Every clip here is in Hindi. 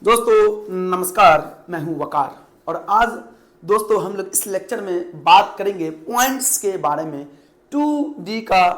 दोस्तों नमस्कार, मैं हूं वकार और आज दोस्तों हम लोग इस लेक्चर में बात करेंगे पॉइंट्स के बारे में। 2D का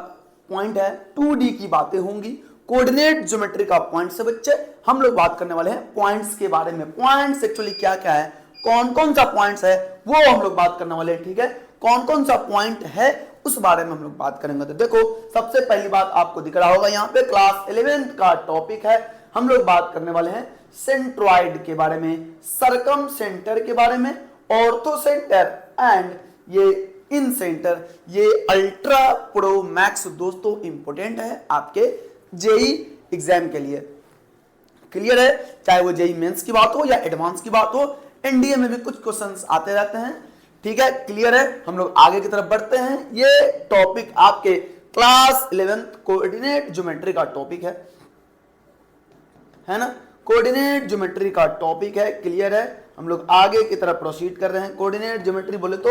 पॉइंट है, 2D की बातें होंगी, कोऑर्डिनेट ज्योमेट्री का पॉइंट से बच्चे हम लोग बात करने वाले हैं पॉइंट्स के बारे में। पॉइंट्स एक्चुअली क्या क्या है, कौन कौन सा पॉइंट्स है वो हम लोग बात करने वाले हैं। ठीक है, कौन कौन सा पॉइंट है उस बारे में हम लोग बात करेंगे। तो देखो, सबसे पहली बात आपको दिख रहा होगा यहाँ पे क्लास 11th का टॉपिक है। हम लोग बात करने वाले हैं सेंट्रॉइड के बारे में, सरकम सेंटर के बारे में, ऑर्थो सेंटर एंड ये इन सेंटर। ये अल्ट्रा प्रो मैक्स दोस्तों इंपोर्टेंट है आपके जेई एग्जाम के लिए। क्लियर है, चाहे वो जेई मेंस की बात हो या एडवांस की बात हो, एनडीए में भी कुछ क्वेश्चंस आते रहते हैं। ठीक है, क्लियर है, हम लोग आगे की तरफ बढ़ते हैं। ये टॉपिक आपके क्लास 11th कोऑर्डिनेट ज्योमेट्री का टॉपिक है ना, कोऑर्डिनेट ज्योमेट्री का टॉपिक है। क्लियर है, हम लोग आगे की तरफ प्रोसीड कर रहे हैं। कोऑर्डिनेट ज्योमेट्री बोले तो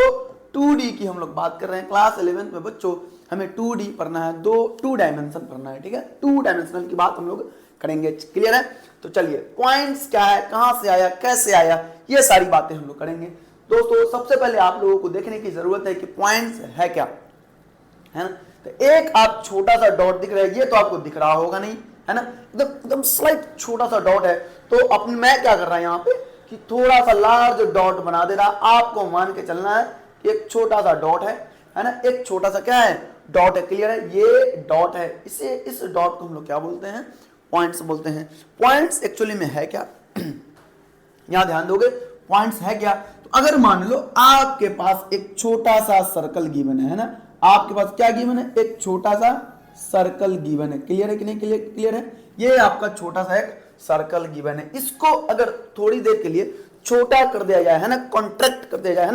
2D की हम लोग बात कर रहे हैं। क्लास 11th में बच्चों हमें 2D पढ़ना है, टू डायमेंशन पढ़ना है। ठीक है, 2 डायमेंशनल की बात हम लोग करेंगे। क्लियर है, तो चलिए पॉइंट्स क्या है, कहां से आया, कैसे आया, ये सारी बातें हम लोग करेंगे। दोस्तों सबसे पहले आप लोगों को देखने की जरूरत है कि पॉइंट्स है क्या, है ना। तो एक आप छोटा सा डॉट दिख रहा है, ये तो आपको दिख रहा होगा नहीं, है ना, एकदम स्लाइट छोटा सा डॉट है। तो अपन मैं क्या कर रहा है यहाँ पे कि थोड़ा सा लार्ज डॉट बना दे रहा। आपको मान के चलना है कि एक छोटा सा डॉट है ना, एक छोटा सा क्या है, डॉट है। क्लियर है, ये डॉट है, इसे इस डॉट को हम लोग क्या बोलते हैं, पॉइंट्स बोलते हैं। पॉइंट्स एक्चुअली में है क्या यहां ध्यान दोगे, पॉइंट्स है क्या। तो अगर मान लो आपके पास एक छोटा सा सर्कल गिवन है ना, आपके पास क्या गिवन है, एक छोटा सा सर्कल गिवन है। क्लियर है कि नहीं, क्लियर है, ये आपका छोटा सा एक सर्कल गिवन है। इसको अगर थोड़ी देर के लिए छोटा कर दिया जाए, है ना, कॉन्ट्रैक्ट कर दिया जाए, है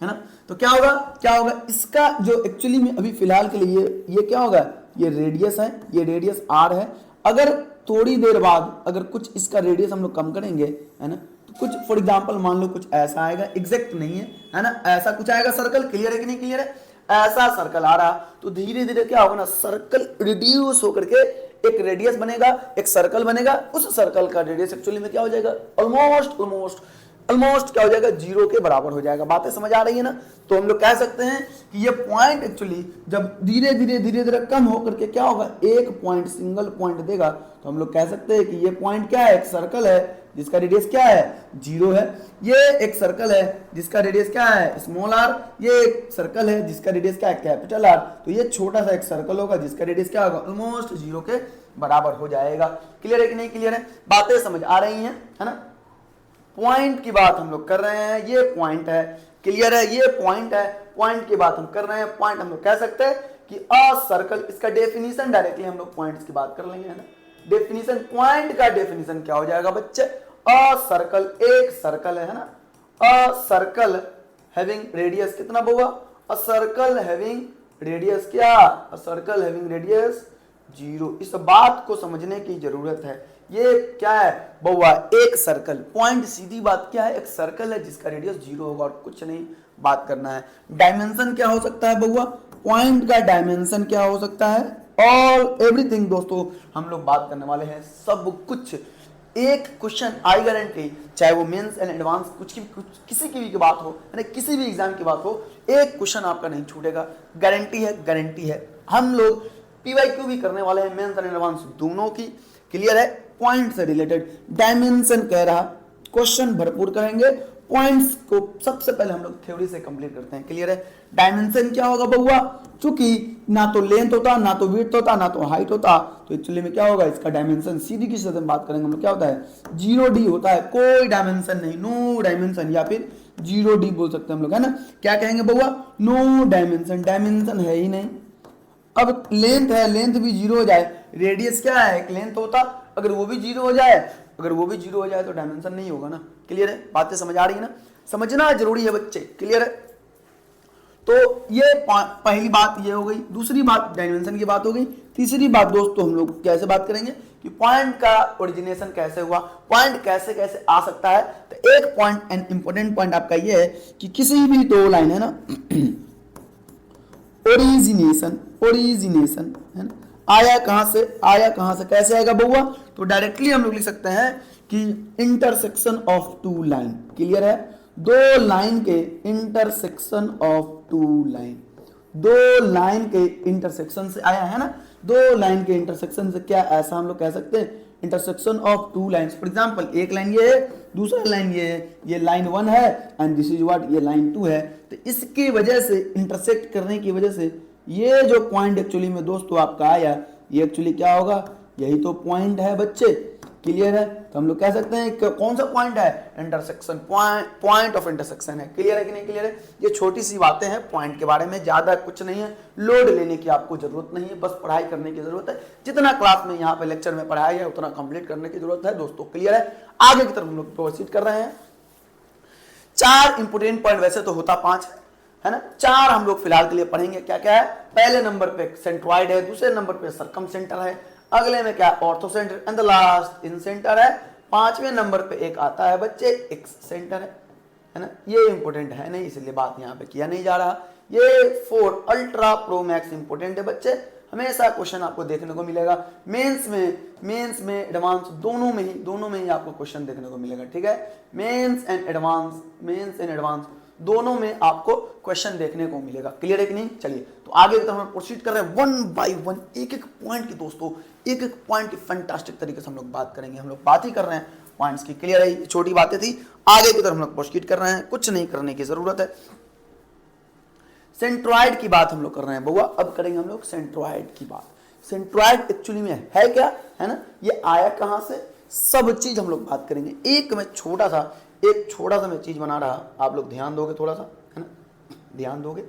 ना, तो क्या होगा इसका जो एक्चुअली में अभी फिलहाल के लिए ये क्या होगा, ये रेडियस है, ये रेडियस आर है। अगर थोड़ी देर बाद अगर कुछ इसका रेडियस हम लोग कम करेंगे, है ना, तो कुछ फॉर एग्जांपल मान लो कुछ ऐसा आएगा, एग्जैक्ट नहीं है ना, ऐसा कुछ आएगा सर्कल। क्लियर है कि नहीं, क्लियर है, ऐसा सर्कल आ रहा, तो धीरे धीरे क्या होगा ना, सर्कल रिड्यूस होकर के एक रेडियस बनेगा, एक सर्कल बनेगा। उस सर्कल का रेडियस एक्चुअली में क्या हो जाएगा, ऑलमोस्ट क्या हो जाएगा, 0 के बराबर हो जाएगा। बातें समझ आ रही है ना। तो हम लोग कह सकते हैं कि ये पॉइंट एक्चुअली जब धीरे धीरे कम होकर के क्या होगा, एक पॉइंट सिंगल पॉइंट देगा, तो हम लोग कह सकते हैं कि ये पॉइंट क्या है, एक सर्कल है जिसका रेडियस क्या है, 0 है। ये एक सर्कल है जिसका रेडियस क्या है, स्मॉल आर। ये एक सर्कल है जिसका रेडियस क्या है, कैपिटल आर। तो ये छोटा सा एक सर्कल होगा जिसका रेडियस क्या होगा, ऑलमोस्ट 0 के बराबर हो जाएगा। क्लियर है कि नहीं, क्लियर है, बातें समझ आ रही हैं, है ना। पॉइंट की बात हम लोग कर रहे हैं, ये पॉइंट है। क्लियर है, ये पॉइंट है, पॉइंट की बात हम कर रहे हैं। पॉइंट हम लोग कह सकते हैं कि अ सर्कल, इसका डेफिनेशन डायरेक्टली हम लोग पॉइंट्स की बात कर लेंगे, है ना। डेफिनेशन, पॉइंट का डेफिनेशन क्या हो जाएगा बच्चे, अ सर्कल, एक सर्कल है ना, अ सर्कल हैविंग रेडियस कितना होगा, अ सर्कल हैविंग रेडियस क्या, अ सर्कल हैविंग रेडियस 0। इस बात को समझने की जरूरत है। ये क्या है बउआ, एक सर्कल, पॉइंट सीधी बात क्या है, एक सर्कल है जिसका रेडियस 0 होगा और कुछ नहीं बात करना है। डायमेंशन क्या हो सकता है बउआ, पॉइंट का डायमेंशन क्या हो सकता है, ऑल एवरीथिंग दोस्तों हम लोग बात करने वाले हैं, सब कुछ। एक क्वेश्चन आई गारंटी, चाहे वो मेंस एंड एडवांस किसी की भी बात हो, यानी किसी भी एग्जाम की बात हो, एक क्वेश्चन आपका नहीं छूटेगा, गारंटी है, गारंटी है। हम लोग पीवाईक्यू भी करने वाले हैं, मेंस एंड एडवांस दोनों की। क्लियर है, पॉइंट से रिलेटेड डायमेंशन कह रहा, क्वेश्चन भरपूर करेंगे। पॉइंट्स को सबसे पहले हम लोग थ्योरी से कंप्लीट करते हैं। क्लियर है, डायमेंशन क्या होगा बउआ, चूंकि ना तो लेंथ होता, ना तो विड्थ होता, ना तो हाइट होता, तो एक्चुअली में क्या होगा, इसका डायमेंशन सीधी की साथ बात करेंगे हम लोग क्या होता है, 0D होता है, कोई डायमेंशन नहीं, नो डायमेंशन, या फिर 0D बोल सकते हैं हम लोग, है ना। क्या कहेंगे बउआ, नो डायमेंशन, डायमेंशन है ही नहीं। अब लेंथ है, लेंथ भी 0 हो जाए, रेडियस क्या है, एक लेंथ होता, अगर वो भी 0 हो जाए, तो डायमेंशन नहीं होगा ना। क्लियर है, बातें समझ आ रही है ना, समझना जरूरी है बच्चे। क्लियर है, तो ये पहली बात ये हो गई। दूसरी बात डायमेंशन की बात हो गई। तीसरी बात दोस्तों हम लोग कैसे बात करेंगे कि पॉइंट का ओरिजिनेशन कैसे हुआ, पॉइंट कैसे कैसे आ सकता है। तो एक पॉइंट एंड इंपॉर्टेंट पॉइंट आपका ये है कि किसी भी दो लाइन है ना, ओरिजिनेशन है ना, आया कहां से, आया कहां से, कैसे आएगा बउआ? तो डायरेक्टली हम लोग लिख सकते हैं कि intersection of two line. Clear है? दो लाइन के इंटरसेक्शन ऑफ टू लाइन, दो लाइन के इंटरसेक्शन से आया है ना, दो लाइन के इंटरसेक्शन से क्या, ऐसा हम लोग कह सकते हैं intersection of two lines. For example एक लाइन ये है, दूसरा लाइन ये है, ये लाइन 1 है एंड दिस इज व्हाट, ये लाइन 2 है। तो इसकी वजह से, इंटरसेक्ट करने की वजह से ये जो पॉइंट एक्चुअली में दोस्तों आपका आया, ये एक्चुअली क्या होगा, यही तो पॉइंट है बच्चे। क्लियर है? तो हम लोग कह सकते हैं कि कौन सा पॉइंट है, इंटरसेक्शन, पॉइंट ऑफ इंटरसेक्शन है। क्लियर है कि नहीं क्लियर है? ये छोटी सी बातें हैं पॉइंट के बारे में, ज्यादा कुछ नहीं है, लोड लेने की आपको जरूरत नहीं है, बस पढ़ाई करने की जरूरत है। जितना क्लास में यहाँ पे लेक्चर में पढ़ाया है उतना कंप्लीट करने की जरूरत है दोस्तों। क्लियर है? आगे की तरफ हम लोग प्रोसीड कर रहे हैं। 4 इंपोर्टेंट पॉइंट, वैसे तो होता 5 है ना, 4 हम लोग फिलहाल के लिए पढ़ेंगे। क्या क्या है? पहले नंबर पे सेंट्रॉइड है, दूसरे नंबर पे सर्कम सेंटर है, अगले में क्या, ortho centre and the last in centre है, 5वें नंबर पे एक आता है बच्चे एक्स सेंटर है ना। ये इंपोर्टेंट है नहीं, इसलिए बात यहाँ पे किया नहीं जा रहा। ये 4 अल्ट्रा प्रो मैक्स इंपोर्टेंट है बच्चे, हमेशा क्वेश्चन आपको देखने को मिलेगा मेंस में एडवांस दोनों में ही आपको क्वेश्चन देखने को मिलेगा। ठीक है? मेंस एंड एडवांस दोनों में आपको क्वेश्चन देखने को मिलेगा। क्लियर है कि नहीं? चलिए तो आगे की तरफ हम प्रोसीड कर रहे हैं, 1 बाय 1 एक एक पॉइंट की दोस्तों, एक एक पॉइंट की फैंटास्टिक तरीके से हम लोग बात करेंगे। हम लोग बात ही कर रहे हैं पॉइंट्स की। क्लियर है? छोटी बातें थी, आगे की तरफ हम लोग प्रोसीड कर रहे हैं, कुछ नहीं करने की जरूरत है। सेंट्रॉइड की बात हम लोग कर रहे हैं बउआ, अब करेंगे हम लोग सेंट्रॉइड की बात। सेंट्रॉइड एक्चुअली में है क्या, है ना, ये आया कहां से, सब चीज हम लोग बात करेंगे। एक छोटा सा मैं चीज बना रहा, आप लोग ध्यान दोगे थोड़ा सा, है ना, ध्यान दोगे।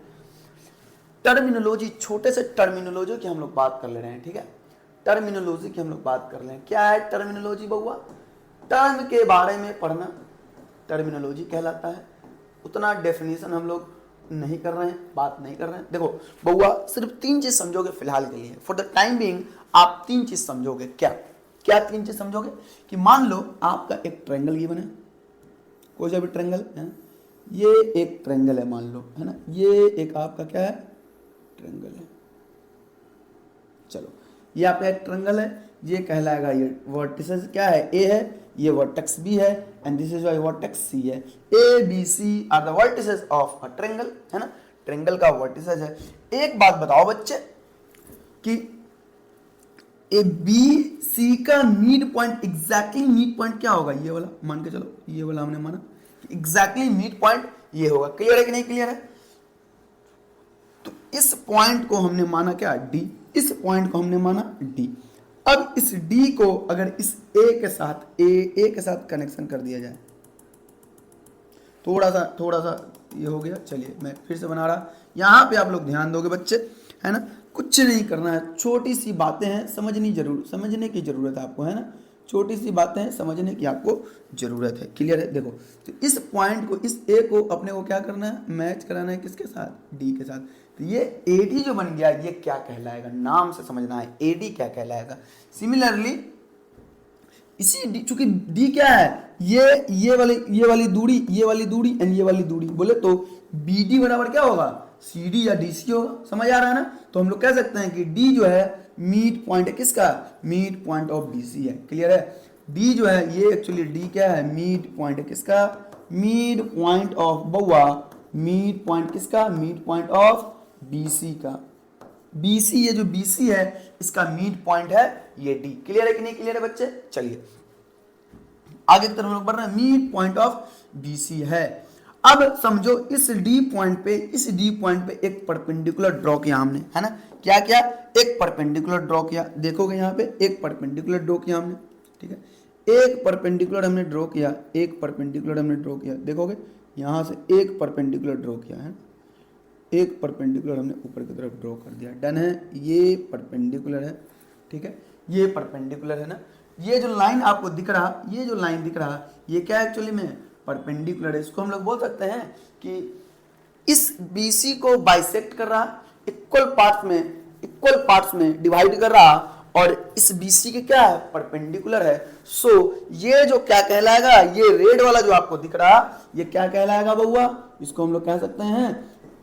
टर्मिनोलॉजी, छोटे से टर्मिनोलॉजी की हम लोग बात कर ले रहे हैं। ठीक है? टर्मिनोलॉजी की हम लोग बात कर ले रहे हैं। क्या है टर्मिनोलॉजी बउआ? टर्म के बारे में पढ़ना टर्मिनोलॉजी कहलाता है। उतना डेफिनेशन हम लोग नहीं कर रहे हैं, बात नहीं कर रहे हैं। देखो बउआ, सिर्फ 3 चीज समझोगे फिलहाल के लिए, फॉर द टाइम बीइंग आप 3 चीज समझोगे। क्या क्या 3 चीज समझोगे? कि मान लो आपका एक ट्रायंगल गिवन है, कोई सा भी ट्रायंगल है, ये एक ट्रायंगल है मान लो, है ना, ये एक आपका क्या है, ट्रायंगल है। चलो ये आपका एक ट्रायंगल है, ये कहलाएगा, ये वर्टिसेस क्या है, ए है, ये वर्टेक्स बी है and this is Y vertex C है। A B C are the vertices of a triangle, है ना, ट्रायंगल का वर्टिसेस है। एक बात बताओ बच्चे कि ए बी सी का mid point, exactly mid point क्या होगा, ये वाला मान के चलो, ये वाला हमने माना एग्जैक्टली मिड पॉइंट ये होगा। क्लियर है कि नहीं क्लियर है? तो इस पॉइंट को हमने माना क्या, डी, इस पॉइंट को हमने माना डी। अब इस डी को अगर इस ए के साथ कनेक्शन कर दिया जाए, थोड़ा सा ये हो गया। चलिए मैं फिर से बना रहा, यहां पे आप लोग ध्यान दोगे बच्चे, है ना, कुछ नहीं करना है, छोटी सी बातें हैं, समझने की जरूरत है आपको, है ना, छोटी सी बातें हैं, समझने की आपको जरूरत है। क्लियर है? देखो तो इस पॉइंट को, इस ए को अपने को क्या करना है, मैच कराना है किसके साथ, डी के साथ। तो ये एडी जो बन गया, ये क्या कहलाएगा, नाम से समझना है, एडी क्या कहलाएगा। सिमिलरली इसी डी, चूंकि डी क्या है, ये वाली दूरी एंड ये वाली दूरी, बोले तो बीडी बराबर क्या होगा, सीडी या डीसी होगा। समझ आ रहा है ना? तो हम लोग कह सकते हैं कि डी जो है मिड पॉइंट है किसका, मिड पॉइंट ऑफ बीसी है। क्लियर है? डी जो है ये एक्चुअली डी क्या है, मिड पॉइंट है किसका, मिड पॉइंट ऑफ बउआ, मिड पॉइंट किसका, मिड पॉइंट ऑफ बीसी का। बीसी, ये जो बीसी है इसका मिड पॉइंट है ये डी। क्लियर है कि नहीं क्लियर है बच्चे? चलिए आगे की तरफ हम लोग बढ़ रहे हैं, मिड पॉइंट ऑफ बीसी है। अब समझो इस डी पॉइंट पे एक परपेंडिकुलर ड्रॉ किया हमने, है ना, क्या किया, एक परपेंडिकुलर ड्रॉ किया। देखोगे यहाँ पे एक परपेंडिकुलर ड्रॉ किया हमने, ठीक है, एक परपेंडिकुलर हमने ड्रॉ किया, देखोगे यहाँ से एक परपेंडिकुलर ड्रॉ किया है, एक परपेंडिकुलर हमने ऊपर की तरफ ड्रॉ कर दिया, डन है। ये परपेंडिकुलर है, ठीक है, ये परपेंडिकुलर है ना। ये जो लाइन आपको दिख रहा, ये क्या है एक्चुअली में, परपेंडिकुलर है। इसको हम लोग बोल सकते हैं कि इस BC को बाइसेक्ट कर रहा, इक्वल पार्ट्स में डिवाइड कर रहा, और इस BC के क्या है, परपेंडिकुलर है। सो ये जो क्या कहलाएगा, ये रेड वाला जो आपको दिख रहा, ये क्या कहलाएगा बउआ, इसको हम लोग कह सकते हैं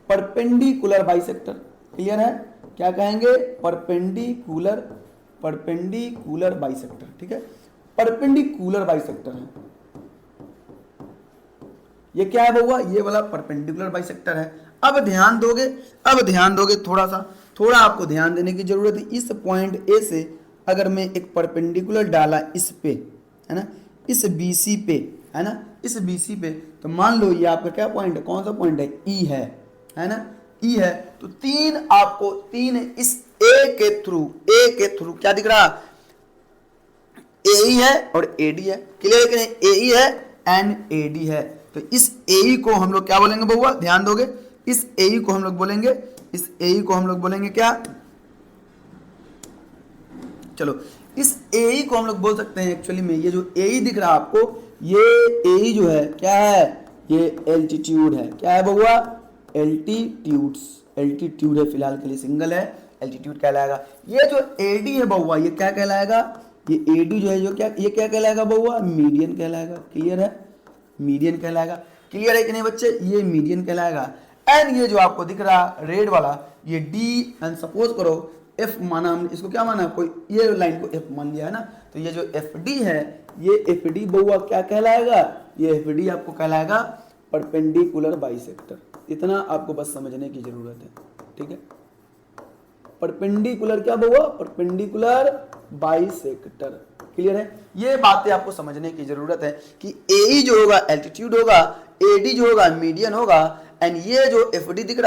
परपेंडिकुलर बाइसेक्टर। क्लियर है? क्या कहेंगे, परपेंडिकुलर बाइसेक्टर, ठीक है, परपेंडिकुलर बाइसेक्टर है। ये क्या है बउआ, ये वाला परपेंडिकुलर बाइसेक्टर है। अब ध्यान दोगे थोड़ा आपको ध्यान देने की जरूरत है। इस पॉइंट ए से अगर मैं एक परपेंडिकुलर डाला इस पे, है ना, इस BC पे, है ना, इस BC पे, तो मान लो ये आपका क्या पॉइंट है, कौन सा पॉइंट है, E है ना, E है। तो तीन इस A के थ्रू क्या दिख रहा, AE है और AD है, क्लियर है कि नहीं, AE है एंड AD है। तो इस AE को हम लोग क्या बोलेंगे बउआ, ध्यान दोगे, इस AE को हम लोग बोलेंगे क्या, चलो इस AE को हम लोग बोल सकते हैं, एक्चुअली में ये जो AE दिख रहा है आपको, ये AE जो है क्या है, ये एल्टीट्यूड है, क्या है बउआ, एल्टीट्यूड है, फिलहाल के लिए सिंगल है, एल्टीट्यूड कहलाएगा। ये जो AD है बउआ, ये क्या कहलाएगा, ये AD जो है ये क्या कहलाएगा बउआ, मीडियन कहलाएगा, क्लियर है, मीडियन कहलाएगा, क्लियर है कि नहीं बच्चे, ये मीडियन कहलाएगा। एंड ये जो आपको दिख रहा रेड वाला, ये D, एंड सपोज करो F माना हमने, इसको क्या माना, कोई ये लाइन को F मान लिया है ना, तो ये जो FD है, ये FD बउआ क्या कहलाएगा, ये FD आपको कहलाएगा परपेंडिकुलर बाइसेक्टर। इतना आपको बस समझने की जरूरत है, ठीक है, परपेंडिकुलर क्या बउआ, परपेंडिकुलर बाइसेक्टर, क्लियर है। ये बातें आपको समझने की जरूरत है कि AE जो होगा एल्टीट्यूड होगा, AD जो होगा मीडियन होगा, एंड ये जो FD दिख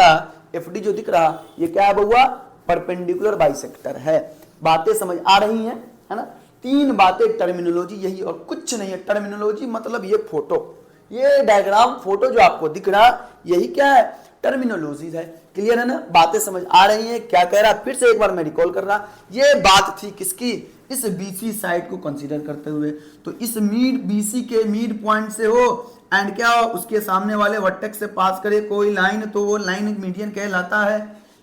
रहा ये क्या है बउआ, परपेंडिकुलर बाइसेक्टर है। बातें समझ आ रही हैं, है ना, तीन बातें, टर्मिनोलॉजी यही और कुछ नहीं है। टर्मिनोलॉजी मतलब ये फोटो, ये डायग्राम फोटो जो आपको दिख रहा यही क्या है, टर्मिनोलॉजी है, क्लियर है ना, बातें समझ आ रही हैं। क्या कह रहा, फिर से एक बार मैं रिकॉल कर रहा, ये बात थी किसकी, इस BC साइड को कंसीडर करते हुए, तो इस BC के मिड पॉइंट से हो एंड क्या हो, उसके सामने वाले वर्टेक्स से पास करे कोई लाइन, तो वो लाइन मीडियन कहलाता है,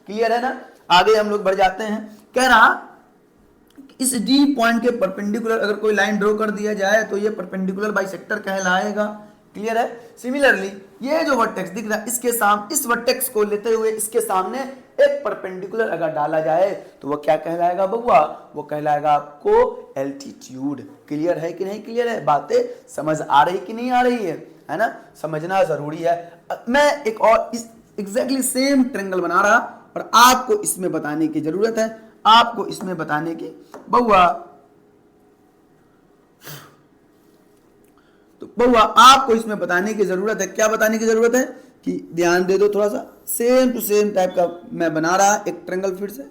क्लियर है ना। आगे हम लोग बढ़ जाते हैं, कह रहा इस D पॉइंट के परपेंडिकुलर अगर कोई लाइन ड्रॉ कर दिया जाए तो ये परपेंडिकुलर बाइसेक्टर कहलाएगा, क्लियर है। सिमिलरली ये जो वर्टेक्स दिख रहा है, इसके सामने इस वर्टेक्स को लेते हुए इसके सामने एक परपेंडिकुलर अगर डाला जाए तो वो क्या कहलाएगा बउआ, वो कहलाएगा आपको एल्टीट्यूड, क्लियर है कि नहीं, क्लियर है, बातें समझ आ रही कि नहीं आ रही है ना, समझना जरूरी है। मैं एक और इस एग्जैक्टली सेम ट्रायंगल बना रहा और आपको इसमें बताने की जरूरत है, आपको इसमें बताने की बउआ, तो बउआ आपको इसमें बताने की जरूरत है, क्या बताने की जरूरत है कि ध्यान दे दो थोड़ा सा, सेम टू सेम टाइप का मैं बना रहा एक ट्रायंगल, फिर से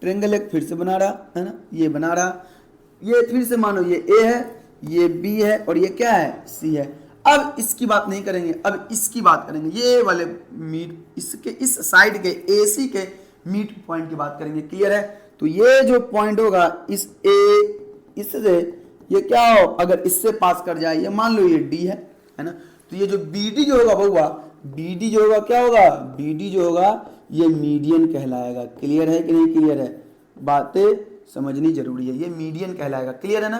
ट्रायंगल एक फिर से बना रहा है ना, ये बना रहा, ये फिर से मानो ये A है, ये B है और ये क्या है, C है। अब इसकी बात नहीं करेंगे, अब इसकी बात करेंगे, ये वाले मीड, इसके इस साइड के AC के मीड पॉइंट की बात करेंगे, क्लियर है। तो ये जो पॉइंट होगा इस इससे ये क्या हो, अगर इससे पास कर जाए, ये मान लो ये D है ना, तो ये जो BD जो होगा बउआ, BD जो होगा क्या होगा, BD जो होगा ये मीडियन कहलाएगा, क्लियर है कि नहीं, क्लियर है, बातें समझनी जरूरी है, ये मीडियन कहलाएगा, क्लियर है ना,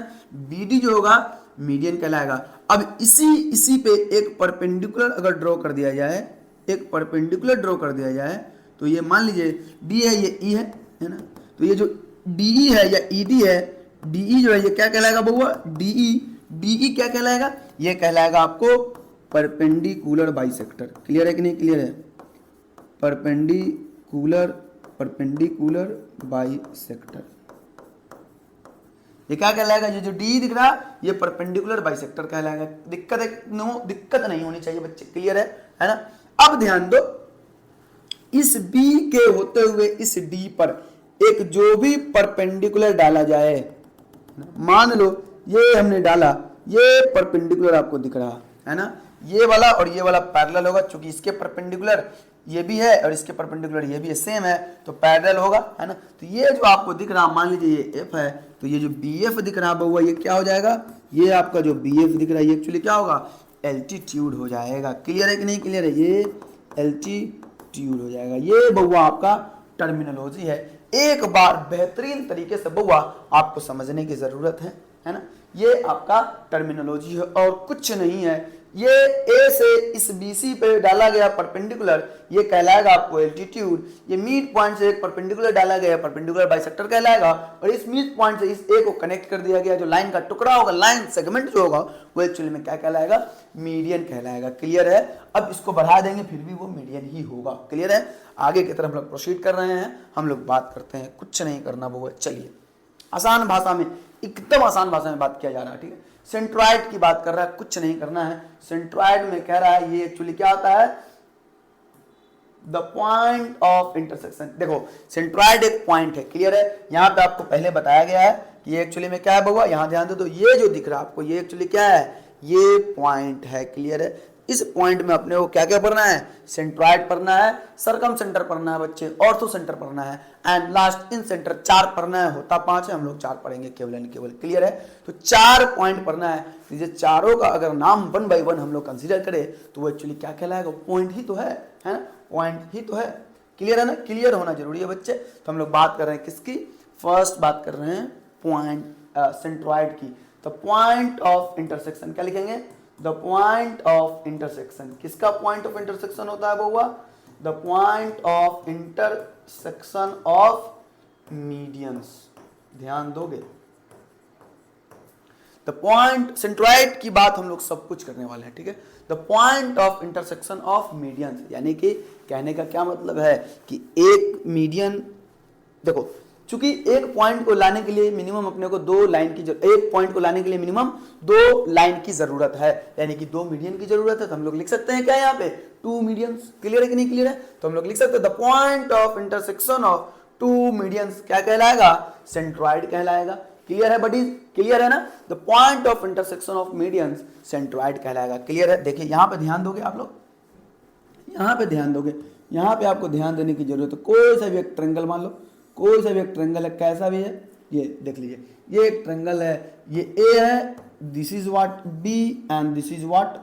BD जो होगा मीडियन कहलाएगा। अब इसी पे एक परपेंडिकुलर अगर ड्रॉ कर दिया जाए, एक परपेंडिकुलर ड्रॉ कर दिया जाए, तो ये मान लीजिए D है, ये E है ना, तो ये जो DE है या ED है, DE जो है ये क्या कहलाएगा बउआ, DE क्या कहलाएगा, ये कहलाएगा आपको परपेंडिकुलर बाइसेक्टर, क्लियर है कि नहीं, क्लियर है, परपेंडिकुलर बाइसेक्टर, ये क्या कहलाएगा, ये जो D दिख रहा ये परपेंडिकुलर बाइसेक्टर कहलाएगा। दिक्कत नहीं होनी चाहिए बच्चे, क्लियर है ना। अब ध्यान दो, इस B के होते हुए इस D पर एक जो भी परपेंडिकुलर डाला जाए, मान लो ये हमने डाला, ये परपेंडिकुलर आपको दिख रहा है ना, ये वाला और ये वाला पैरेलल होगा, क्योंकि इसके परपेंडिकुलर ये भी है और इसके परपेंडिकुलर ये भी है, सेम है, तो पैरेलल होगा, है ना। तो ये जो आपको दिख रहा, मान लीजिए ये F है, तो ये जो BF दिख रहा बउआ, ये क्या हो जाएगा, ये आपका जो BF दिख रहा है ये एक्चुअली क्या होगा, एल्टीट्यूड हो जाएगा, क्लियर है कि नहीं, क्लियर है, ये एल्टीट्यूड हो जाएगा। ये बउआ आपका टर्मिनोलॉजी है, एक बार बेहतरीन तरीके से बउआ आपको समझने की जरूरत है ना, ये आपका टर्मिनोलॉजी है और कुछ नहीं है। ये ए से इस बीसी पे डाला गया परपेंडिकुलर ये कहलाएगा आपको एल्टीट्यूड। ये मिड पॉइंट से एक परपेंडिकुलर डाला गया परपेंडिकुलर बाइसेक्टर कहलाएगा और इस मिड पॉइंट से इस ए को कनेक्ट कर दिया गया जो लाइन का टुकड़ा होगा, लाइन सेगमेंट जो होगा वो एक्चुअली में क्या कहलाएगा, मीडियन कहलाएगा। क्लियर है? अब इसको बढ़ा देंगे फिर भी वो मीडियन ही होगा। क्लियर है? आगे की तरफ हम लोग प्रोसीड कर रहे हैं, हम लोग बात करते हैं, कुछ नहीं करना वो। चलिए आसान भाषा में, एकदम आसान भाषा में बात किया जा रहा है, ठीक है। सेंट्रॉइड की बात कर रहा है, कुछ नहीं करना है। सेंट्रॉइड में कह रहा है ये एक्चुअली क्या होता है, द पॉइंट ऑफ इंटरसेक्शन। देखो सेंट्रॉइड एक पॉइंट है, क्लियर है। यहाँ पे आपको पहले बताया गया है कि ये एक्चुअली में क्या है बउआ, यहाँ ध्यान दो तो ये जो दिख रहा है आपको ये एक्चुअली क्या है, ये पॉइंट है। क्लियर है? इस पॉइंट में अपने को क्या क्या पढ़ना है, सेंट्रॉइड पढ़ना है, सरकम सेंटर पढ़ना है बच्चे, ऑर्थो सेंटर पढ़ना है एंड लास्ट इन सेंटर। 4 पढ़ना है, होता 5 है, हम लोग 4 पढ़ेंगे केवल एंड केवल। क्लियर है? तो 4 पॉइंट पढ़ना है। ये चारों का अगर नाम 1 बाय 1 हम लोग कंसीडर करें तो वो एक्चुअली क्या कहलाएगा, पॉइंट ही तो है ना, पॉइंट ही तो है। क्लियर है ना? क्लियर होना जरूरी है बच्चे। तो हम लोग बात कर रहे हैं किसकी, फर्स्ट बात कर रहे हैं पॉइंट सेंट्रॉइड की। तो पॉइंट ऑफ इंटरसेक्शन क्या लिखेंगे, द पॉइंट ऑफ इंटरसेक्शन। किसका पॉइंट ऑफ इंटरसेक्शन होता है बउआ, the point of intersection of medians. ध्यान दोगे, द पॉइंट, सेंट्रॉइड की बात हम लोग सब कुछ करने वाले हैं, ठीक है। The point of intersection of medians, यानी कि कहने का क्या मतलब है कि एक मीडियन, देखो चूंकि एक पॉइंट को लाने के लिए मिनिमम अपने को 2 लाइन की एक पॉइंट को लाने के लिए मिनिमम 2 लाइन की जरूरत है, यानी कि 2 मीडियन की जरूरत है। तो हम लोग लिख सकते हैं क्या यहाँ पे, 2 मीडियंस। क्लियर है कि नहीं क्लियर है? तो हम लोग लिख सकते हैं the point of intersection of 2 medians क्या कहलाएगा, सेंट्रॉइड कहलाएगा। क्लियर है बडीज? क्लियर है ना? The point of intersection of medians centroid कहलाएगा। क्लियर है? देखिए यहाँ पे ध्यान दोगे आप लोग, यहाँ पे ध्यान दोगे, यहाँ पे आपको ध्यान देने की जरूरत है। कोई सा भी एक ट्रायंगल मान लो, कोई सा भी एक ट्रायंगल है, कैसा भी है, ये देख लीजिए, ये एक ट्रायंगल है, ये ए है, this is what B and this is what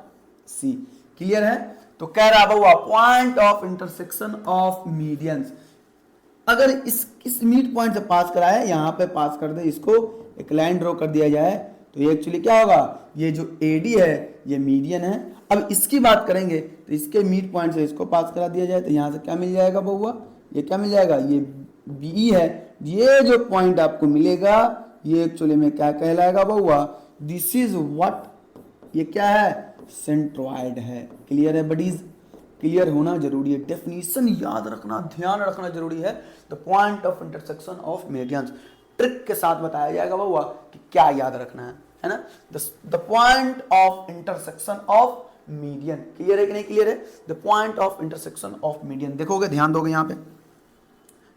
C. Clear है? तो कह रहा हुआ point of intersection of medians, अगर इस मिड पॉइंट से पास करा है, यहाँ पे पास कर दे, इसको एक लाइन ड्रॉ कर दिया जाए तो ये एक्चुअली क्या होगा, ये जो एडी है ये मीडियन है। अब इसकी बात करेंगे तो इसके मिड पॉइंट से इसको पास करा दिया जाए तो यहाँ से क्या मिल जाएगा बउआ, ये क्या मिल जाएगा, ये बी है। ये जो पॉइंट आपको मिलेगा ये एक्चुअली में क्या कहलाएगा बउआ, दिस इज व्हाट, ये क्या है, सेंट्रॉइड है। क्लियर है बडीज? क्लियर होना जरूरी है, डेफिनेशन याद रखना, ध्यान रखना जरूरी है। The point of intersection of medians trick के साथ बताया जाएगा बउआ कि क्या याद रखना है ना। The point of intersection of median. Clear है कि नहीं क्लियर है? The point of intersection of median, देखोगे ध्यान दोगे यहाँ पे,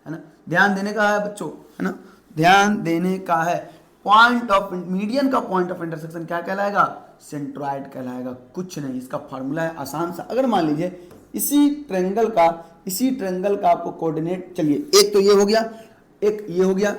है ना, ध्यान देने का है बच्चों, है ना, ध्यान देने का है। पॉइंट ऑफ मीडियन का पॉइंट ऑफ इंटरसेक्शन क्या कहलाएगा, सेंट्रॉइड कहलाएगा। कुछ नहीं, इसका फॉर्मूला है आसान सा। अगर मान लीजिए इसी ट्रायंगल का आपको कोऑर्डिनेट, चलिए एक तो ये हो गया, एक ये हो गया,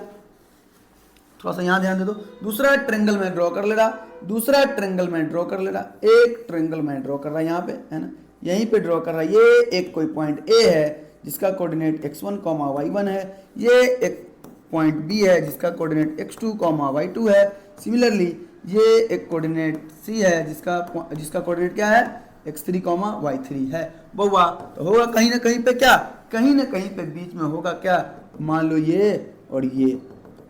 थोड़ा सा यहाँ ध्यान दे दो। दूसरा ट्रायंगल में ड्रॉ कर ले रहा, दूसरा ट्रायंगल में ड्रॉ कर ले रहा, एक ट्रायंगल में ड्रॉ कर रहा यहाँ पे, है ना, यहीं पे ड्रॉ कर रहा। ये एक कोई पॉइंट ए है जिसका कोऑर्डिनेट x1, y1 है, ये एक पॉइंट B है जिसका कोऑर्डिनेट x2, y2 है। सिमिलरली ये एक कोऑर्डिनेट C है जिसका कोऑर्डिनेट क्या है, x3, y3 है। बउआ तो होगा कहीं ना कहीं पे क्या, कहीं ना कहीं पे बीच में होगा क्या, मान लो ये और ये,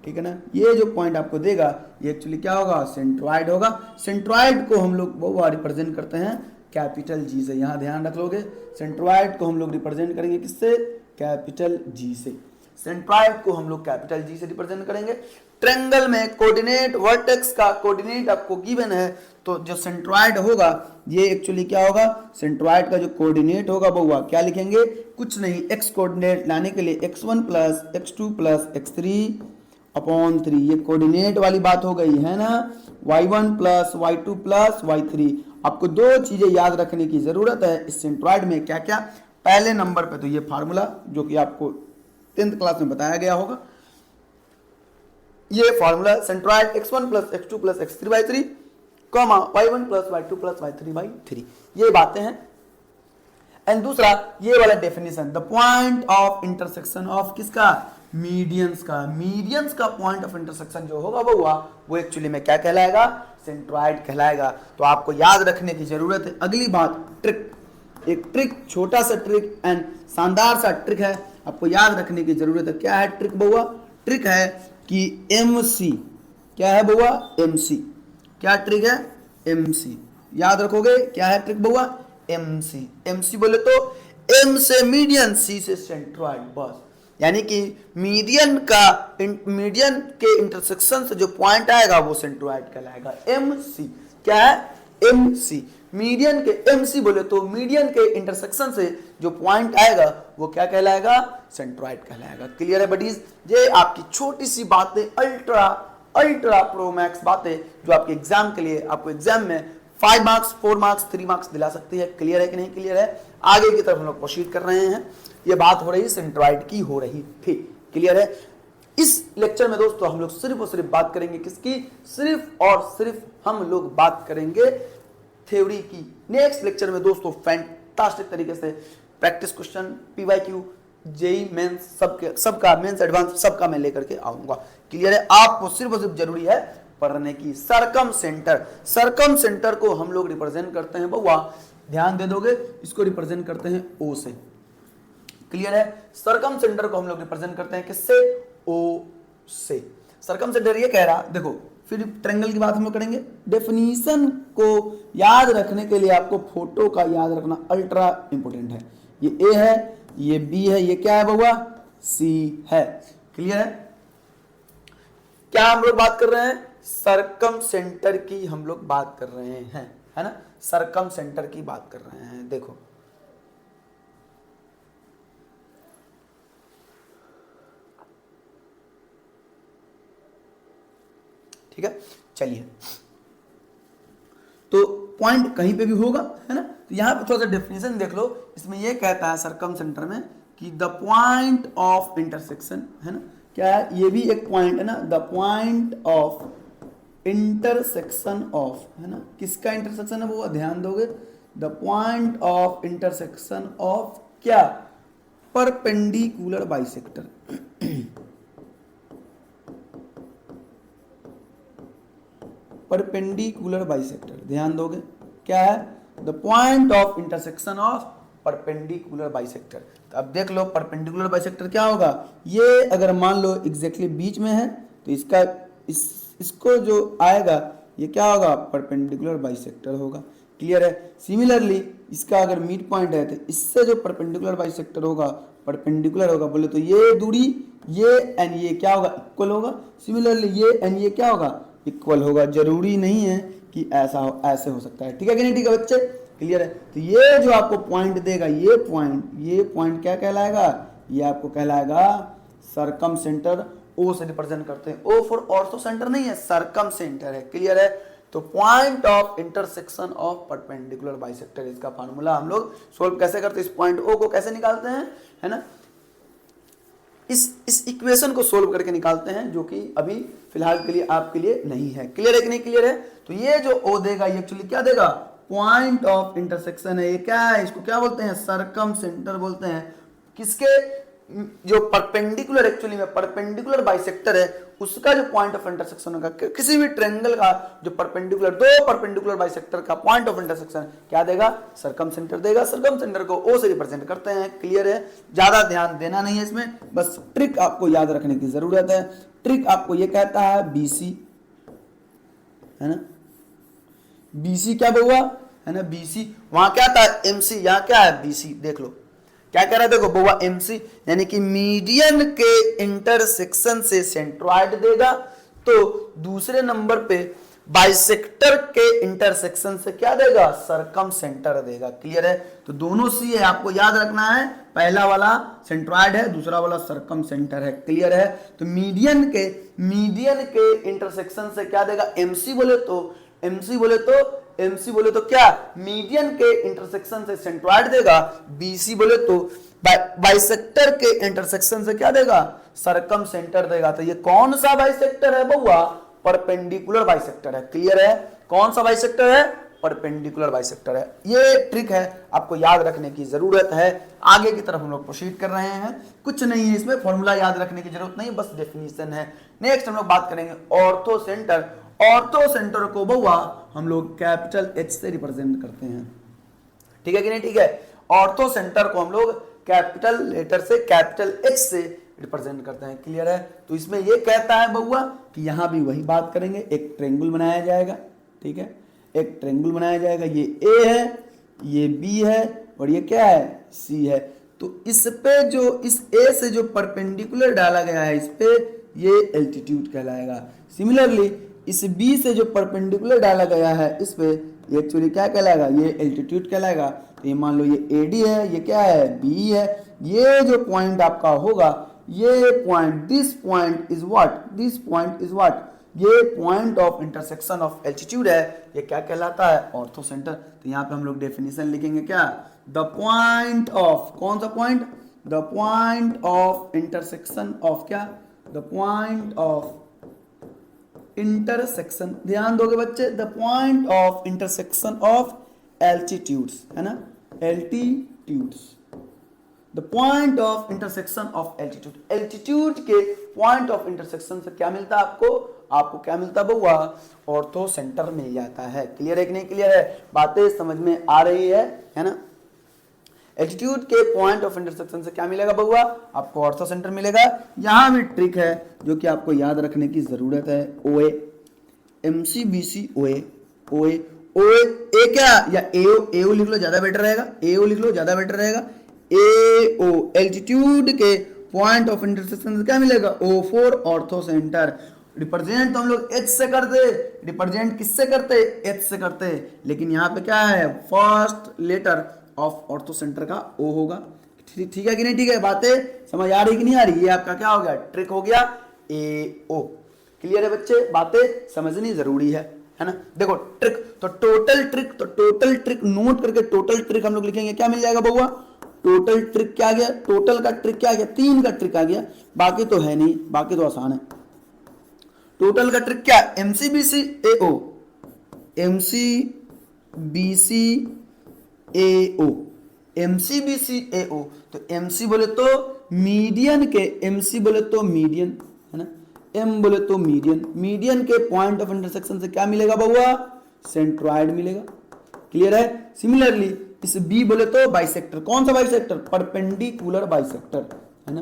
ठीक है ना। ये जो पॉइंट आपको देगा ये एक्चुअली क्या होगा, सेंट्रॉइड होगा। सेंट्रॉइड को हम लोग बउआ रिप्रेजेंट करते हैं कैपिटल जी से, यहाँ ध्यान रख लोगे। सेंट्रॉइड को हम लोग रिप्रेजेंट करेंगे किससे, कैपिटल जी से। सेंट्रॉइड को हम लोग कैपिटल जी से रिप्रेजेंट करेंगे। ट्रायंगल में कोऑर्डिनेट, वर्टेक्स का कोऑर्डिनेट आपको गिवन है, तो जो सेंट्रॉइड होगा ये एक्चुअली क्या होगा, सेंट्रॉइड का जो कोऑर्डिनेट होगा बउआ क्या लिखेंगे, कुछ नहीं, एक्स कोऑर्डिनेट लाने के लिए x1 plus x2 plus x3 upon 3, ये कोऑर्डिनेट वाली बात हो गई है ना। y1 plus y2 plus y3, आपको 2 चीजें याद रखने की जरूरत है इस सेंट्रॉइड में। क्या क्या, पहले नंबर पे तो ये फार्मूला जो कि आपको 10th क्लास में बताया गया होगा, ये formula centroid x1 plus x2 plus x3 by 3 comma y1 plus y2 plus y3 by 3, ये बातें हैं। एंड दूसरा ये वाला definition, the point of intersection of किसका, मीडियंस का पॉइंट ऑफ इंटरसेक्शन जो होगा वो एक्चुअली में क्या कहलाएगा, सेंट्रॉइड कहलाएगा। तो आपको याद रखने की जरूरत है। अगली बात ट्रिक, एक ट्रिक, छोटा सा ट्रिक एंड शानदार सा ट्रिक है, आपको याद रखने की जरूरत है। क्या है ट्रिक बउआ? ट्रिक है कि MC, क्या है बउआ? MC। क्या ट्रिक है? MC। याद रखोगे क्या है ट्रिक बउआ? MC। MC बोले तो M से मीडियन, C से सेंट्रॉइड, बस। यानी कि मीडियन के इंटरसेक्शन से जो पॉइंट आएगा वो सेंट्रॉइड कहलाएगा, MC। क्या है? MC। मीडियन के MC बोले तो मीडियन के इंटरसेक्शन से जो पॉइंट आएगा वो क्या कहलाएगा? सेंट्रॉइड कहलाएगा। क्लियर है बडीज? ये आपकी छोटी सी बातें, अल्ट्रा प्रो मैक्स बातें, जो आपके एग्जाम के लिए, आपको एग्जाम में 5 मार्क्स, 4 मार्क्स, 3 मार्क्स दिला सकती है। क्लियर है कि नहीं क्लियर है? आगे की तरफ हम लोग प्रोसीड कर रहे हैं। ये बात हो रही सेंट्रॉइड की हो रही थी। क्लियर है? इस लेक्चर में दोस्तों हम लोग सिर्फ और सिर्फ बात करेंगे किसकी? सिर्फ और सिर्फ हम लोग बात करेंगे थ्योरी की। नेक्स्ट लेक्चर में दोस्तों फैंटास्टिक तरीके से practice question, PYQ, JEE Mains, सबका मेंस एडवांस सबका मैं लेकर के आऊंगा। क्लियर है? आपको सिर्फ और सिर्फ जरूरी है पढ़ने की। सरकम सेंटर को हम लोग रिप्रेजेंट करते हैं बउआ, ध्यान दे दोगे, इसको रिप्रेजेंट करते हैं O से। क्लियर है? सरकम सेंटर को हम लोग रिप्रेजेंट करते हैं किससे? O से। सरकम सेंटर ये कह रहा, देखो फिर ट्रायंगल की बात हम लोग करेंगे। डेफिनेशन को याद रखने के लिए आपको फोटो का याद रखना अल्ट्रा इंपोर्टेंट है। ये A है, ये B है, ये क्या है बउआ? C है। क्लियर है? क्या हम लोग बात कर रहे हैं? सरकम सेंटर की हम लोग बात कर रहे हैं, है ना? सरकम सेंटर की बात कर रहे हैं। देखो ठीक है, चलिए। तो पॉइंट कहीं पे भी होगा, है ना? तो यहां पे थोड़ा सा डेफिनेशन देख लो। इसमें ये कहता है सरकम सेंटर में कि द पॉइंट ऑफ इंटरसेक्शन, है ना? क्या है? ये भी एक पॉइंट है ना, the point of intersection of, है ना? किसका इंटरसेक्शन है वो ध्यान दोगे? The point of intersection of क्या? Perpendicular bisector. परपेंडिकुलर बाइसेक्टर, ध्यान दोगे क्या है? The point of intersection of perpendicular bisector. तो अब देख लो परपेंडिकुलर बाइसेक्टर क्या होगा? ये अगर मान लो एग्जैक्टली बीच में है तो इसका इसको जो आएगा ये क्या होगा? परपेंडिकुलर बाइसेक्टर होगा। क्लियर है? सिमिलरली इसका अगर मिड पॉइंट है तो इससे जो परपेंडिकुलर बाइसेक्टर होगा परपेंडिकुलर होगा, बोले तो ये दूरी, ये एंड ये क्या होगा? इक्वल होगा। सिमिलरली ये एंड ये क्या होगा? इक्वल होगा। जरूरी नहीं है कि ऐसे हो सकता है। ठीक है कि नहीं? ठीक है बच्चे, क्लियर है? तो ये जो आपको पॉइंट देगा, ये पॉइंट क्या कहलाएगा? ये आपको कहलाएगा सरकम सेंटर। O से रिप्रेजेंट करते हैं। O फॉर ऑर्थो सेंटर नहीं है, सरकम सेंटर है। क्लियर है? तो point of intersection of perpendicular bisector, इसका फार्मूला हम लोग सोल्व कैसे करते हैं? इस पॉइंट O को कैसे निकालते हैं, है ना? इस इक्वेशन को सोल्व करके निकालते हैं, जो कि अभी फिलहाल के लिए आपके लिए नहीं है। क्लियर है कि नहीं क्लियर है? तो ये जो O देगा ये एक्चुअली क्या देगा? पॉइंट ऑफ इंटरसेक्शन है। ये क्या है? इसको क्या बोलते हैं? सरकम सेंटर बोलते हैं। किसके? जो परपेंडिकुलर, एक्चुअली में परपेंडिकुलर बाइसेक्टर है उसका जो पॉइंट ऑफ इंटरसेक्शन होगा, किसी भी ट्रायंगल का जो परपेंडिकुलर, दो परपेंडिकुलर बाइसेक्टर का पॉइंट ऑफ इंटरसेक्शन क्या देगा? सरकम सेंटर देगा। सरकम सेंटर को O से रिप्रेजेंट करते हैं। क्लियर है? ज्यादा ध्यान देना नहीं है इसमें, बस ट्रिक आपको याद रखने की जरूरत है। ट्रिक आपको ये कहता है BC, है ना? BC क्या हुआ, है ना? BC वहां क्या था? MC, यहाँ क्या है? BC। देख लो क्या कह रहा है, देखो बउआ MC यानी कि मीडियन के इंटरसेक्शन से सेंट्रॉइड देगा, तो दूसरे नंबर पे बाइसेक्टर के इंटरसेक्शन से क्या देगा? सरकम सेंटर देगा। क्लियर है? तो दोनों C है, आपको याद रखना है। पहला वाला सेंट्रॉइड है, दूसरा वाला सरकम सेंटर है। क्लियर है? तो मीडियन के इंटरसेक्शन से क्या देगा? MC बोले तो क्या? मीडियन के इंटरसेक्शन से सेंट्रॉइड देगा। BC बोले तो बाइसेक्टर के इंटरसेक्शन से क्या देगा? सरकम सेंटर देगा। तो ये कौन सा बाइसेक्टर है बउआ? परपेंडिकुलर बाइसेक्टर है। क्लियर है? कौन सा बाइसेक्टर है? परपेंडिकुलर बाइसेक्टर है। ये ट्रिक है, आपको याद रखने की जरूरत है। आगे की तरफ हम लोग प्रोसीड कर रहे हैं, कुछ नहीं है इसमें, फॉर्मूला याद रखने की जरूरत नहीं, बस डेफिनेशन है। नेक्स्ट हम लोग बात करेंगे ऑर्थो सेंटर। ऑर्थो सेंटर को बउआ हम लोग कैपिटल एच से रिप्रेजेंट करते हैं, ठीक है कि नहीं, ठीक है। ऑर्थो सेंटर को हम लोग कैपिटल लेटर से कैपिटल एच से रिप्रेजेंट करते हैं, क्लियर है। तो इसमें ये कहता है बउआ कि यहां भी वही बात करेंगे, एक ट्रायंगल बनाया जाएगा, ठीक है, एक ट्रायंगल बनाया जाएगा। ये ए है, ये बी है और ये क्या है, सी है। तो इस पे जो इस ए से जो परपेंडिकुलर डाला गया है इस पे, ये एल्टीट्यूड कहलाएगा। सिमिलरली इस बी से जो परपेंडिकुलर डाला गया है इस पे, ये एक्चुअली क्या कहलाएगा, ये एल्टीट्यूड कहलाएगा। तो ये मान लो ये एडी है, ये क्या है, बी है। ये जो पॉइंट आपका होगा, ये point, this point is what, this point is what, ये point of intersection of altitude है, ये क्या कहलाता है, ऑर्थो सेंटर। तो यहाँ पे हम लोग डेफिनेशन लिखेंगे क्या, द पॉइंट ऑफ, कौन सा point, the point of intersection of क्या, द पॉइंट ऑफ इंटरसेक्शन, ध्यान दोगे बच्चे, the point of intersection of altitudes, है ना, altitudes, the point of intersection of altitude. Altitude के पॉइंट ऑफ इंटरसेक्शन से क्या मिलता है आपको, आपको क्या मिलता है बउआ, ऑर्थो सेंटर मिल जाता है। क्लियर है कि नहीं, क्लियर है, बातें समझ में आ रही है ना। एल्टीट्यूड के पॉइंट ऑफ इंटरसेक्शन से क्या मिलेगा बउआ, आपको ऑर्थो सेंटर मिलेगा। यहां भी ट्रिक है जो कि आपको याद रखने की जरूरत है, ओए, एमसीबीसी, ओए, ओए, ओए, ए क्या, या एओ, एओ लिख लो ज्यादा बेटर रहेगा, एओ लिख लो ज्यादा बेटर रहेगा। एओ एल्टीट्यूड के पॉइंट ऑफ इंटरसेक्शन से क्या मिलेगा, O for orthocentre. Represent तो हम लोग एच से करते, रिप्रेजेंट किससे करते, एच से करते, लेकिन यहाँ पे क्या है, first letter of orthocentre का ओ होगा। ठीक है कि नहीं, ठीक है, बातें समझ आ रही कि नहीं आ रही, ये आपका क्या हो गया, ट्रिक हो गया, ए ओ। क्लियर है बच्चे, बातें समझनी जरूरी है ना। देखो ट्रिक, तो टोटल ट्रिक, तो टोटल ट्रिक नोट करके टोटल ट्रिक हम लोग लिखेंगे, क्या मिल जाएगा बउआ, टोटल ट्रिक क्या आ गया, टोटल का ट्रिक क्या आ गया, 3 का ट्रिक आ गया, बाकी तो है नहीं, बाकी तो आसान है। टोटल का ट्रिक क्या, एमसीबीसी एओ, एमसीबीसी एओ, एमसीबीसी एओ। तो एमसी बोले तो मीडियन के, एमसी बोले तो मीडियन, है ना, एम बोले तो मीडियन, मीडियन के पॉइंट ऑफ इंटरसेक्शन से क्या मिलेगा बउआ, सेंट्रॉइड मिलेगा। क्लियर है। सिमिलरली इस बी बोले तो बाइसेक्टर, कौन सा बाइसेक्टर, परपेंडिकुलर बाइसेक्टर, है ना,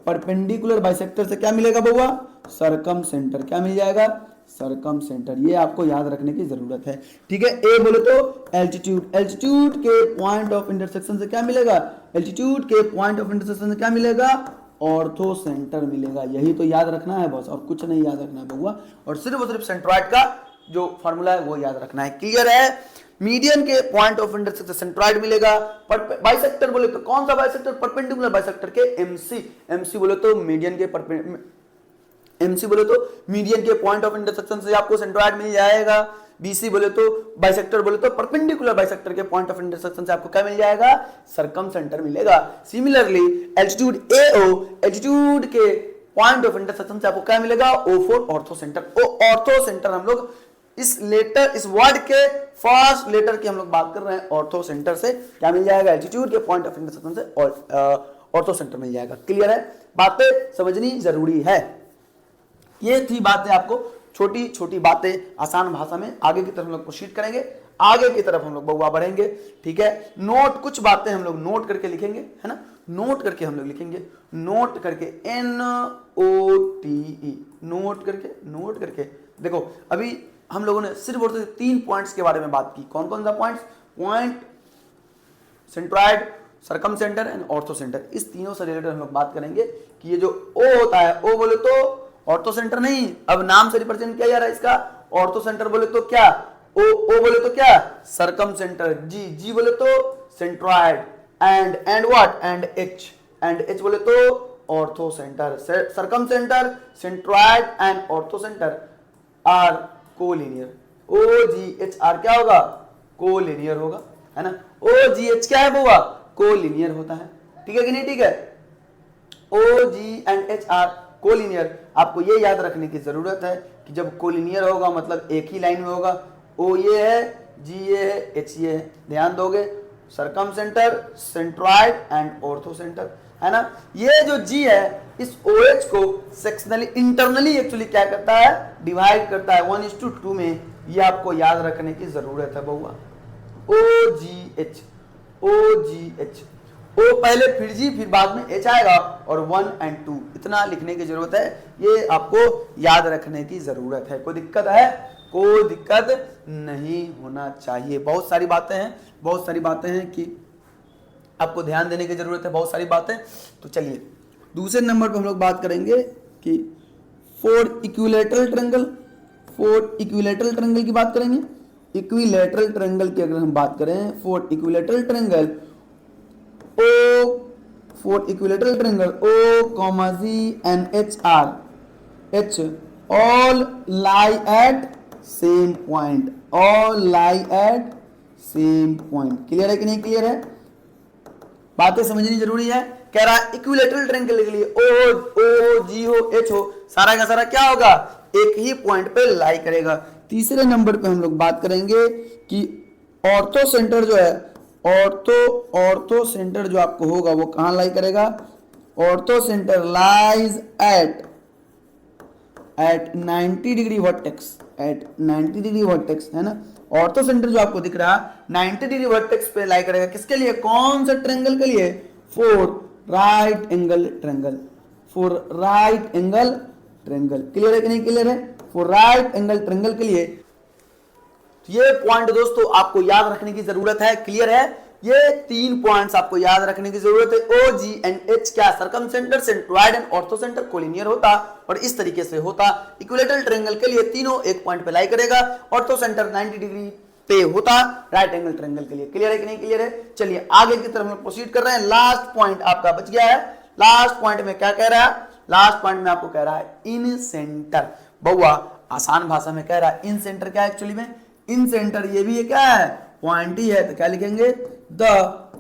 परपेंडिकुलर बाइसेक्टर से क्या मिलेगा बउआ, सरकम सेंटर, क्या मिल जाएगा, सरकम सेंटर। ये आपको याद रखने की जरूरत है, ठीक है। ए बोले तो एल्टीट्यूड, एल्टीट्यूड के पॉइंट ऑफ इंटरसेक्शन से क्या मिलेगा, एल्टीट्यूड के पॉइंट ऑफ इंटरसेक्शन से क्या मिलेगा, ऑर्थो सेंटर मिलेगा। यही तो याद रखना है बस, और कुछ नहीं याद रखना है बउआ, और सिर्फ सेंट्रॉइड का जो फॉर्मूला है वो याद रखना है। क्लियर है। मीडियन के पॉइंट ऑफ इंटरसेक्शन सेंट्रॉइड मिलेगा। बाइसेक्टर बोले तो कौन सा बाइसेक्टर, परपेंडिकुलर बाइसेक्टर के एमसी, एमसी बोले तो मीडियन के एमसी बोले तो मीडियन के पॉइंट ऑफ इंटरसेक्शन से आपको सेंट्रॉइड मिल जाएगा। बीसी बोले तो बाइसेक्टर बोले तो परपेंडिकुलर बाइसेक्टर के पॉइंट ऑफ इंटरसेक्शन से आपको क्या मिल जाएगा, सरकम सेंटर मिलेगा। सिमिलरली एल्टीट्यूड एओ, एल्टीट्यूड के पॉइंट ऑफ इंटरसेक्शन से आपको क्या मिलेगा, O for orthocentre. O orthocentre हम लोग इस लेटर, इस वर्ड के फर्स्ट लेटर की हम लोग बात कर रहे हैं, ऑर्थो सेंटर से क्या मिल जाएगा, एल्टीट्यूड के पॉइंट ऑफ इंटरसेक्शन से ऑर्थो सेंटर मिल जाएगा। क्लियर है, बातें समझनी जरूरी है। ये थी बातें, आपको छोटी छोटी बातें आसान भाषा में। आगे की तरफ हम लोग प्रोसीड करेंगे, आगे की तरफ हम लोग बउआ बढ़ेंगे, ठीक है। नोट, कुछ बातें हम लोग नोट करके लिखेंगे, है ना, नोट करके हम लोग लिखेंगे, नोट करके, NOTE, नोट करके, नोट करके। देखो अभी हम लोगों ने सिर्फ और सिर्फ 3 पॉइंट्स के बारे में बात की। कौन कौन सा points, point, centroid, circumcentre and orthocentre. इस तीनों से रिलेटेड हम लोग बात करेंगे कि ये जो ओ होता है, ओ बोले तो ऑर्थो सेंटर नहीं, अब नाम से रिप्रेजेंट किया जा रहा है इसका, ऑर्थो सेंटर बोले तो क्या, ओ, ओ बोले तो क्या, सरकम सेंटर, जी, जी बोले तो centroid, and what, and H बोले तो orthocentre. Circumcentre, centroid and orthocentre are collinear. OGHR क्या होगा, कोलिनियर होगा, है ना। OGH क्या है बउआ, कोलिनियर होता है, ठीक है कि नहीं, ठीक है। OG and HR collinear. आपको ये याद रखने की जरूरत है कि जब कोलिनियर होगा मतलब एक ही लाइन में होगा, ओ ये है, जी ये है, एच ये है, ध्यान दोगे, circumcentre, centroid and orthocentre, है ना। ये जो जी है इस OH को सेक्शनली इंटरनली एक्चुअली क्या करता है, डिवाइड करता है 1:2 में। ये आपको याद रखने की जरूरत है बउआ। OGH, OGH, O पहले फिर G फिर बाद में H आएगा और 1 और 2 इतना लिखने की जरूरत है, ये आपको याद रखने की जरूरत है। कोई दिक्कत है? कोई दिक्कत नहीं होना चाहिए। बहुत सारी बातें हैं, बहुत सारी बातें हैं कि आपको ध्यान देने की जरूरत है, बहुत सारी बातें। तो चलिए दूसरे नंबर पे हम लोग बात करेंगे कि four equilateral triangle, four equilateral triangle की बात करेंगे। इक्विलैटरल ट्रायंगल की अगर हम बात करें, four equilateral triangle O, four equilateral triangle O, G and H are H all lie at same point, all lie at same point। Clear है कि नहीं क्लियर है? बातें समझनी जरूरी है। कह रहा है इक्विलैटरल ट्रायंगल के लिए O, G हो, H हो, सारा का सारा क्या होगा, एक ही पॉइंट पे लाई करेगा। तीसरे नंबर पे हम लोग बात करेंगे कि ऑर्थो सेंटर जो है, ऑर्थो सेंटर जो आपको होगा वो कहां लाई करेगा, orthocentre lies at 90 degree vertex, at 90 degree vertex, है ना। ऑर्थो सेंटर जो आपको दिख रहा है 90 डिग्री वर्टेक्स पे लाई करेगा। किसके लिए, कौन सा ट्रायंगल के लिए, four right angle triangle, four right angle triangle. Clear है कि नहीं क्लियर है? फोर राइट एंगल ट्रायंगल के लिए ये पॉइंट दोस्तों आपको याद रखने की जरूरत है। क्लियर है? ये 3 पॉइंट्स आपको याद रखने की जरूरत है। O, G एंड H क्या, circumcentre, centroid and orthocentre collinear होता और इस तरीके से होता। इक्विलैटरल ट्रायंगल के लिए तीनों एक पॉइंट पे लाई करेगा, ऑर्थो सेंटर 90 डिग्री पे होता राइट एंगल ट्रायंगल के लिए। क्लियर है कि नहीं क्लियर है? चलिए आगे की तरफ हम प्रोसीड कर रहे हैं। लास्ट पॉइंट आपका बच गया है। लास्ट पॉइंट में क्या कह रहा है, लास्ट पॉइंट में आपको कह रहा है इन सेंटर। बउआ आसान भाषा में कह रहा है इन सेंटर क्या है एक्चुअली में, इन सेंटर ये भी क्या है, पॉइंट ही है। तो क्या लिखेंगे, the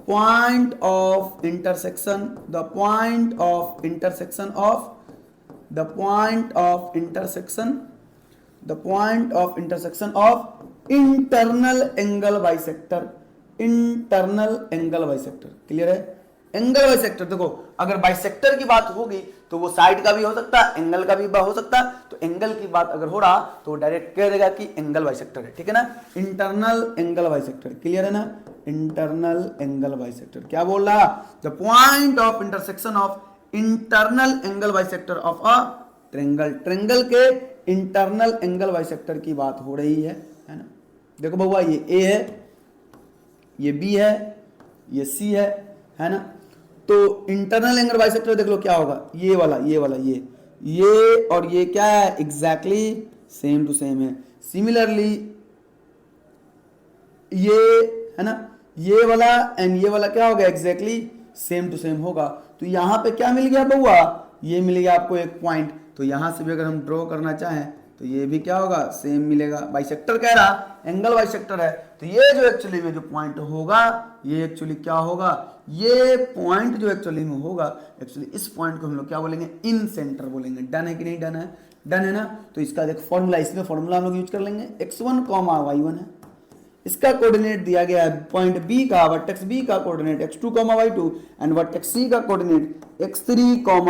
point of intersection, the point of intersection of, the point of intersection, the point of intersection of internal angle bisector, internal angle bisector. Clear है? एंगल बाइसेक्टर, देखो अगर बाइसेक्टर की बात होगी तो वो साइड का भी हो सकता है, एंगल का भी हो सकता है। तो एंगल की बात अगर हो रहा तो डायरेक्ट कह देगा कि एंगल बाइसेक्टर है। ठीक है ना, इंटरनल एंगल बाइसेक्टर। क्लियर है ना, इंटरनल एंगल बाइसेक्टर। क्या बोल रहा, the point of intersection of internal angle bisector of a triangle, triangle के इंटरनल एंगल बाइसेक्टर की बात हो रही है ना। देखो बउआ ये ए है, ये बी है, ये सी है ना। तो इंटरनल एंगल बाइसेक्टर देख लो क्या होगा, ये वाला ये और ये क्या है, एग्जैक्टली सेम टू सेम है। सिमिलरली ये है ना, ये वाला एंड ये वाला क्या होगा, एग्जैक्टली सेम टू सेम होगा। तो यहां पे क्या मिल गया बउआ, ये मिल गया आपको एक पॉइंट। तो यहां से भी अगर हम ड्रॉ करना चाहें तो ये भी क्या होगा, सेम मिलेगा। बाइसेक्टर कह रहा, एंगल बाइसेक्टर है। तो ये जो एक्चुअली में जो पॉइंट होगा, ये एक्चुअली क्या होगा, ये पॉइंट जो एक्चुअली में होगा, एक्चुअली इस पॉइंट को हम लोग क्या बोलेंगे, इन सेंटर बोलेंगे। डन है कि नहीं डन है, डन है ना। तो इसका देख फॉर्मूला, इसमें फॉर्मूला हम लोग यूज कर लेंगे। x1, y1 है, इसका कोऑर्डिनेट दिया गया है पॉइंट बी का, वर्टेक्स बी का coordinate x2, y2 and vertex C का कोऑर्डिनेट x3,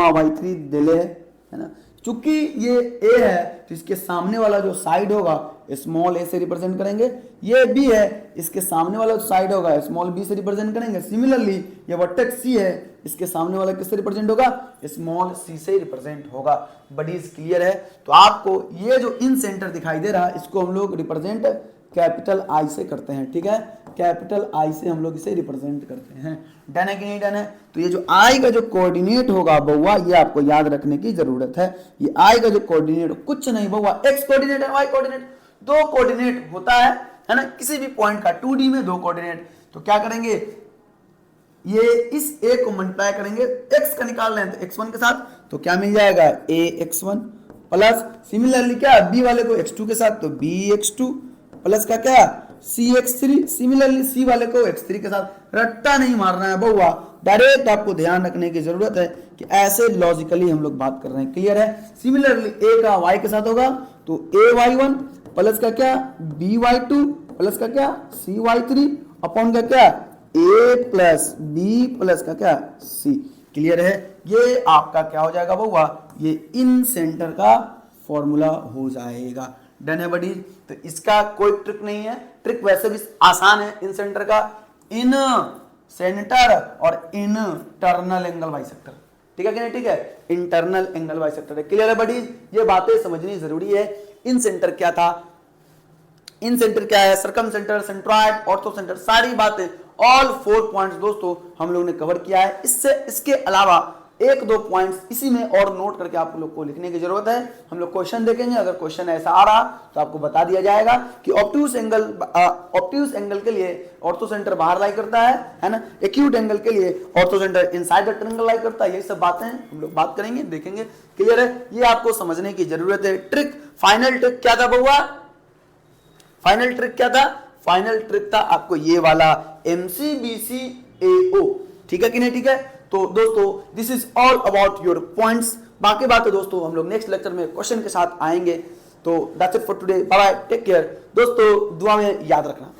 y3 दिले है ना। चूंकि ये a है तो इसके सामने वाला जो साइड होगा स्मॉल a से रिप्रेजेंट करेंगे, ये b है इसके सामने वाला जो साइड होगा स्मॉल b से रिप्रेजेंट करेंगे। सिमिलरली ये वर्टेक्स c है, इसके सामने वाला किससे रिप्रेजेंट होगा, स्मॉल c से रिप्रेजेंट होगा। बड़ी क्लियर है। तो आपको ये जो इन सेंटर दिखाई दे रहा है इसको हम लोग रिप्रेजेंट कैपिटल आई से करते हैं। ठीक है, कैपिटल आई से हम लोग इसे रिप्रेजेंट करते हैं। डन है कि नहीं डन है? तो ये जो आई का जो कोऑर्डिनेट होगा बउआ, ये आपको याद रखने की जरूरत है। ये आई का जो कोऑर्डिनेट कुछ नहीं बउआ, एक्स कोऑर्डिनेट और वाई कोऑर्डिनेट, दो कोऑर्डिनेट होता है ना किसी भी पॉइंट का 2D में, दो कोऑर्डिनेट। तो क्या करेंगे, ये इस a को मल्टीप्लाई करेंगे, x का निकाल रहे हैं तो x1 के साथ, तो क्या मिल जाएगा ax1 प्लस सिमिलरली क्या b वाले को x2 के साथ तो bx2 प्लस का क्या cx3, सिमिलरली c वाले को x3 के साथ। रट्टा नहीं मारना है बउआ, डायरेक्ट आपको ध्यान रखने की जरूरत है कि ऐसे लॉजिकली हम लोग बात कर रहे हैं। क्लियर है? सिमिलरली a का y के साथ होगा तो ay1 प्लस का क्या by2 प्लस का क्या CY3 अपॉन का क्या A प्लस बी प्लस का क्या C। क्लियर है? ये आपका क्या हो जाएगा बउआ, ये इन सेंटर का फॉर्मूला हो जाएगा। डन है बडी? तो इसका कोई ट्रिक नहीं है, ट्रिक वैसे भी आसान है इन सेंटर का, इन सेंटर और इंटरनल एंगल बाइसेक्टर। ठीक है कि नहीं? ठीक है, इंटरनल एंगल बाइसेक्टर है। क्लियर है बडी? ये बातें समझनी जरूरी है। इन सेंटर क्या था, इन सेंटर क्या है, सरकम सेंटर, सेंट्रॉइड, ऑर्थो सेंटर, सारी बातें ऑल 4 पॉइंट्स दोस्तों हम लोग ने कवर किया है। इसके अलावा एक दो पॉइंट्स इसी में और नोट करके आप लोग को लिखने की जरूरत है। हम लोग क्वेश्चन देखेंगे, अगर क्वेश्चन ऐसा आ रहा तो आपको बता दिया जाएगा कि ऑब्ट्यूज एंगल के लिए ऑर्थो सेंटर बाहर लाई करता है ना, एक्यूट एंगल के लिए orthocentre inside the triangle lie करता है। ये सब बातें हम लोग बात करेंगे, देखेंगे। क्लियर है? ये आपको समझने की जरूरत है। ट्रिक, फाइनल ट्रिक क्या था बउआ, फाइनल ट्रिक क्या था? फाइनल ट्रिक था आपको ये वाला MCBC AO। ठीक है कि नहीं? ठीक है, तो दोस्तों this is all about your points. बाकी बातें दोस्तों हम लोग नेक्स्ट लेक्चर में क्वेश्चन के साथ आएंगे। तो that's it for today, bye bye, take care दोस्तों, दुआ में याद रखना।